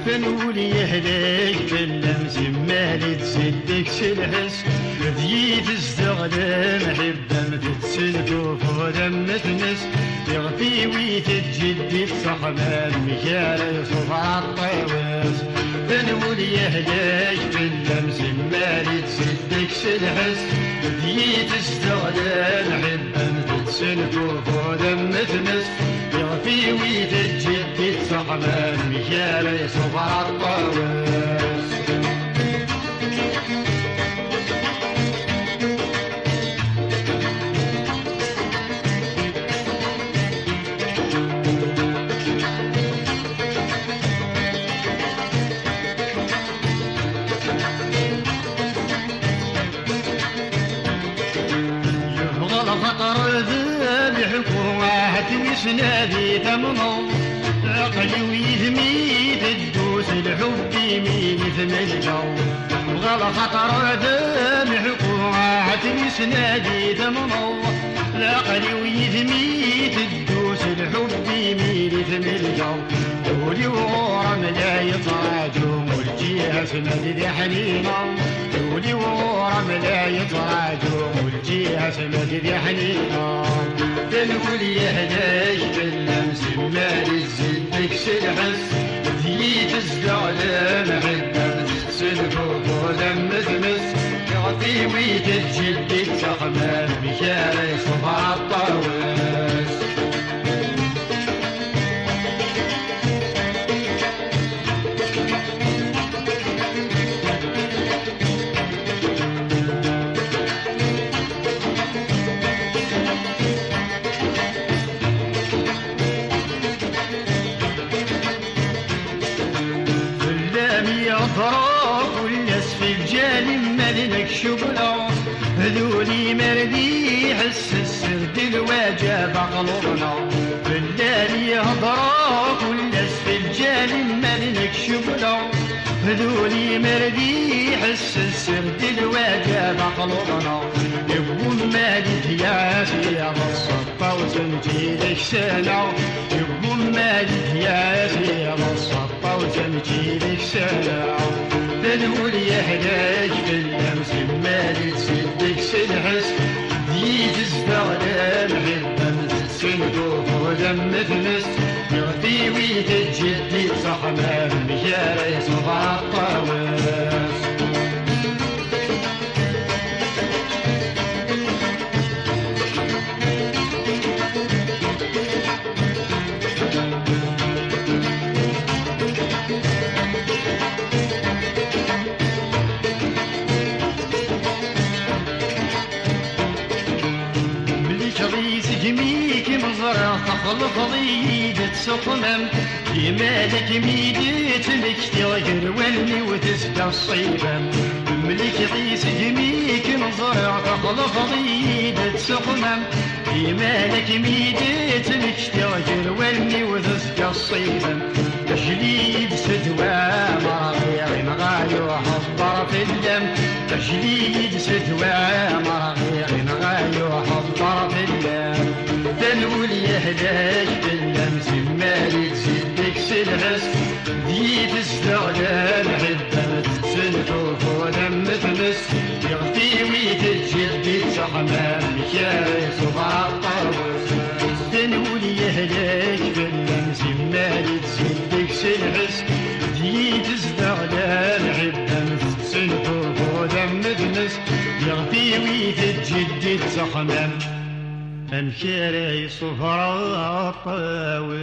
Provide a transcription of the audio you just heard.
فنولي يهلك باللمس مالي تسدك سلحس ذيت استغلام حبا تتسلكو فودم تنس يغفي ويتجدد صحبا مكال يصف عالطاوس فنولي يهلك باللمس مالي تسدك سلحس ذيت استغلام حبا تتسلكو فودم تنس يغفي ويتجدد صحبا مكال يصف عالطاوس الخطر ذابح كوات ويسنادي ثمنه عقلي ويثمي تدوس الحب يمين ثم الجو بغى الخطر ذابح كوات ويسنادي ثمنه عقلي ويثمي تدوس الحب يمين ثم الجو ولي ورم لا يطراجهم والجهة سند ذي حنينه ولي ورم لا يطراجهم والجهة سند ذي حنينه تنقول يهداك باللمس مالي تزدك سلحس ذي تزدعلم حدة تسلكوك ولم تمس يعطي ويتجدد تخمام بشاري صفع الطاوس يضرب والناس في الجانب مالك شغله هذولي مردي يحس السرد الواجب قلوبنا بالله يضرب والناس في الجانب مالك شغله هذولي مردي يحس السرد الواجب قلوبنا يبون مالك يا سيا الصفا وتمجي لك سنه يبون مالك يا سيا الصفا وتمجي لك سنه تنقول يهداك باللمس مالي تسدك سلحس ذي تستغلم حبا تتسلكوك ودم تمس يغطي ويتجدد صحما بمشاري صفع الطاوس جميك مزرعة تخلق ضيدة سقمم في مالك ميديت لك تغير ولي وتسقى الصيبم ملك عيس جميك مزرعة تخلق ضيدة سقمم في مالك ميديت لك تغير ولي وتسقى الصيبم تجليد سدوى مراغير مغايو حضر في الدم تجليد سدوى مراغير مغايو حضر في الدم تنقول يهداك باللمس مالي تزدك سلحس ذي تستغلم حبا تتسلكوك ولم تمس يغطي ويتجدد صحما مكاري صفع الطاوس تنقول يهداك باللمس مالي تزدك سلحس ذي تستغلم حبا تتسلكوك ولم تمس يغطي ويتجدد صحما أمشاري صفر الطاوس.